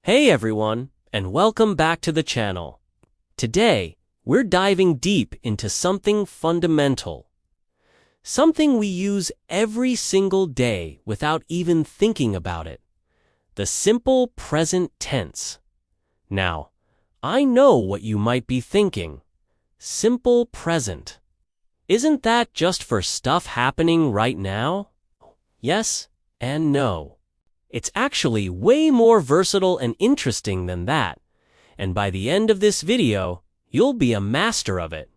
Hey everyone, and welcome back to the channel. Today, we're diving deep into something fundamental. Something we use every single day without even thinking about it. The simple present tense. Now, I know what you might be thinking. Simple present. Isn't that just for stuff happening right now? Yes and no. It's actually way more versatile and interesting than that, and by the end of this video, you'll be a master of it.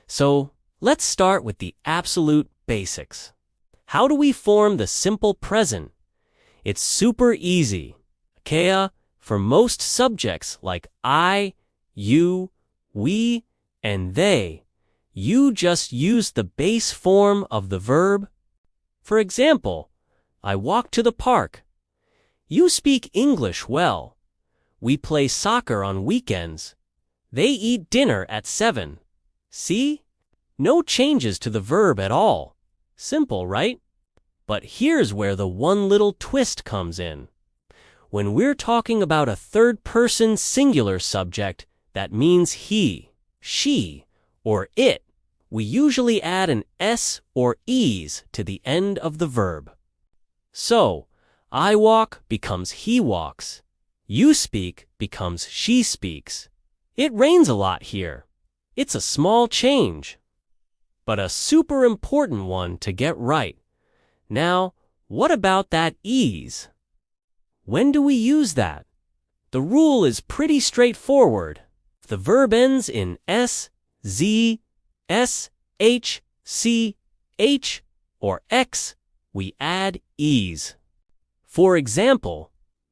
So, let's start with the absolute basics. How do we form the simple present? It's super easy. Kea, for most subjects like I, you, we, and they, you just use the base form of the verb. For example, I walk to the park. You speak English well. We play soccer on weekends. They eat dinner at 7. See? No changes to the verb at all. Simple, right? But here's where the one little twist comes in. When we're talking about a third-person singular subject, that means he, she, or it, we usually add an s or es to the end of the verb. So, I walk becomes he walks. You speak becomes she speaks. It rains a lot here. It's a small change, but a super important one to get right. Now, what about that es? When do we use that? The rule is pretty straightforward. If the verb ends in s, z, s, h, c, h, or x, we add es. For example,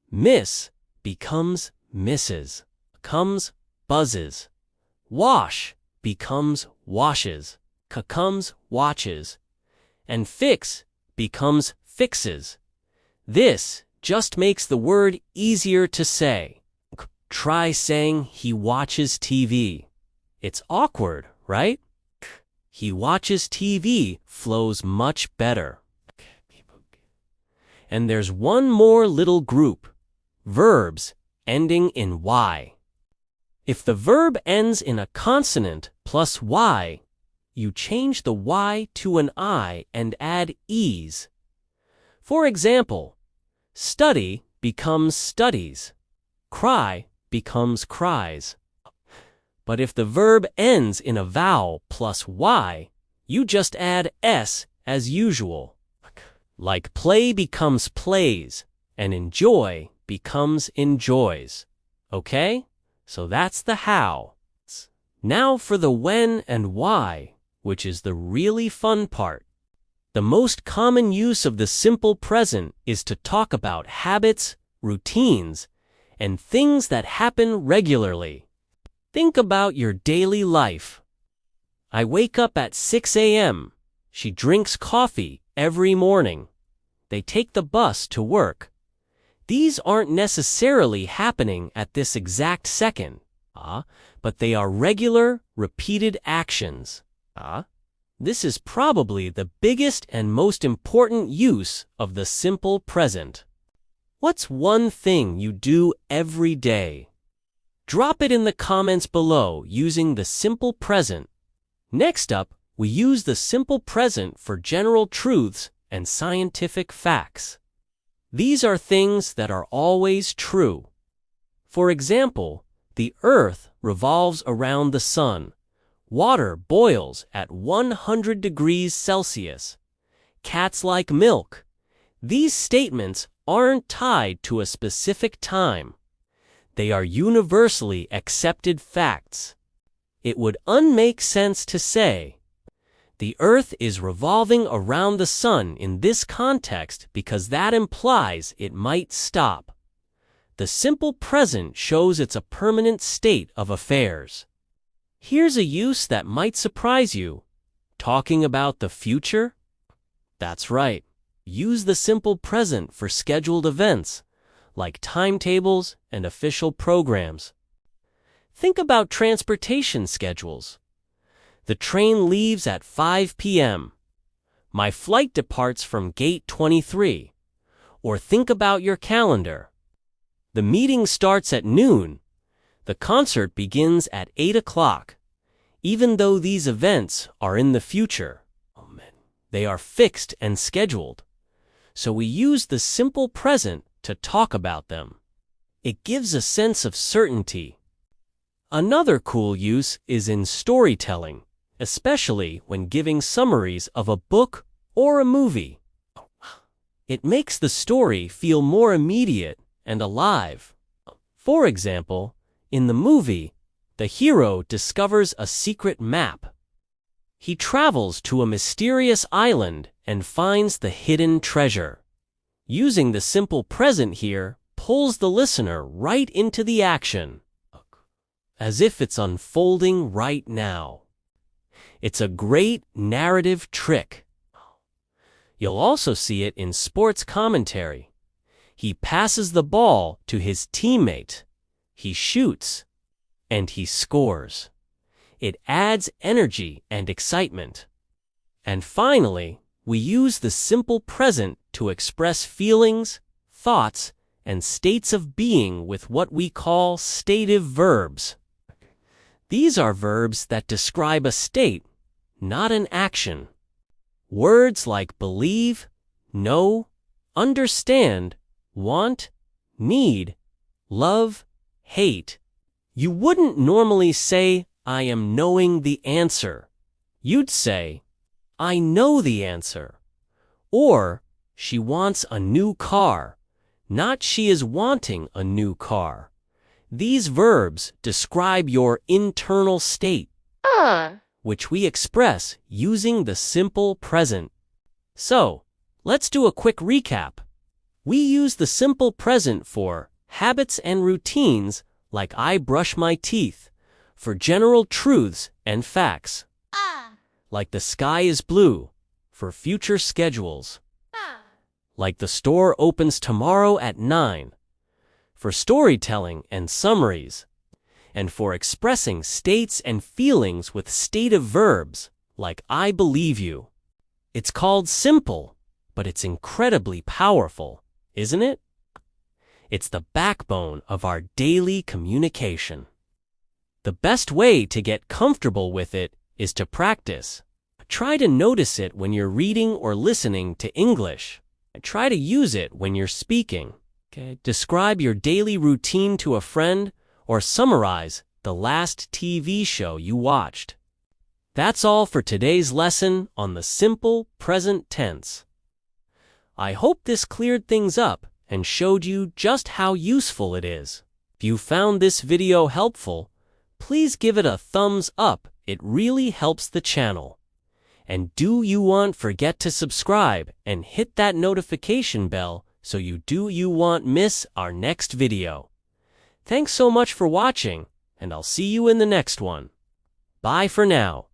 miss becomes misses, comes buzzes. Wash becomes washes, comes watches. And fix becomes fixes. This just makes the word easier to say. Try saying he watches TV. It's awkward, right? He watches TV flows much better. And there's one more little group, verbs ending in y. If the verb ends in a consonant plus y, you change the y to an I and add es. For example, study becomes studies, cry becomes cries. But if the verb ends in a vowel plus y, you just add s as usual. Like play becomes plays, and enjoy becomes enjoys. Okay? So that's the how. Now for the when and why, which is the really fun part. The most common use of the simple present is to talk about habits, routines, and things that happen regularly. Think about your daily life. I wake up at 6 a.m. She drinks coffee every morning. They take the bus to work. These aren't necessarily happening at this exact second, but they are regular, repeated actions. This is probably the biggest and most important use of the simple present. What's one thing you do every day? Drop it in the comments below using the simple present. Next up, we use the simple present for general truths and scientific facts. These are things that are always true. For example, the Earth revolves around the sun. Water boils at 100 degrees Celsius. Cats like milk. These statements aren't tied to a specific time. They are universally accepted facts. It would unmake sense to say, the Earth is revolving around the sun in this context because that implies it might stop. The simple present shows it's a permanent state of affairs. Here's a use that might surprise you. Talking about the future? That's right. Use the simple present for scheduled events, like timetables and official programs. Think about transportation schedules. The train leaves at 5 p.m. My flight departs from gate 23. Or think about your calendar. The meeting starts at noon. The concert begins at 8 o'clock. Even though these events are in the future, they are fixed and scheduled. So we use the simple present to talk about them. It gives a sense of certainty. Another cool use is in storytelling, especially when giving summaries of a book or a movie. It makes the story feel more immediate and alive. For example, in the movie, the hero discovers a secret map. He travels to a mysterious island and finds the hidden treasure. Using the simple present here pulls the listener right into the action, as if it's unfolding right now. It's a great narrative trick. You'll also see it in sports commentary. He passes the ball to his teammate. He shoots, and he scores. It adds energy and excitement. And finally, we use the simple present to express feelings, thoughts, and states of being with what we call stative verbs. These are verbs that describe a state, not an action. Words like believe, know, understand, want, need, love, hate. You wouldn't normally say, I am knowing the answer. You'd say, I know the answer. Or, she wants a new car, not she is wanting a new car. These verbs describe your internal state, which we express using the simple present. So, let's do a quick recap. We use the simple present for habits and routines like I brush my teeth, for general truths and facts, like the sky is blue, for future schedules, like the store opens tomorrow at 9, for storytelling and summaries, and for expressing states and feelings with stative verbs, like I believe you. It's called simple, but it's incredibly powerful, isn't it? It's the backbone of our daily communication. The best way to get comfortable with it is to practice. Try to notice it when you're reading or listening to English. Try to use it when you're speaking. Describe your daily routine to a friend or summarize the last TV show you watched. That's all for today's lesson on the simple present tense. I hope this cleared things up and showed you just how useful it is. If you found this video helpful, please give it a thumbs up. It really helps the channel. And do you want forget to subscribe and hit that notification bell so you won't miss our next video. Thanks so much for watching, and I'll see you in the next one. Bye for now.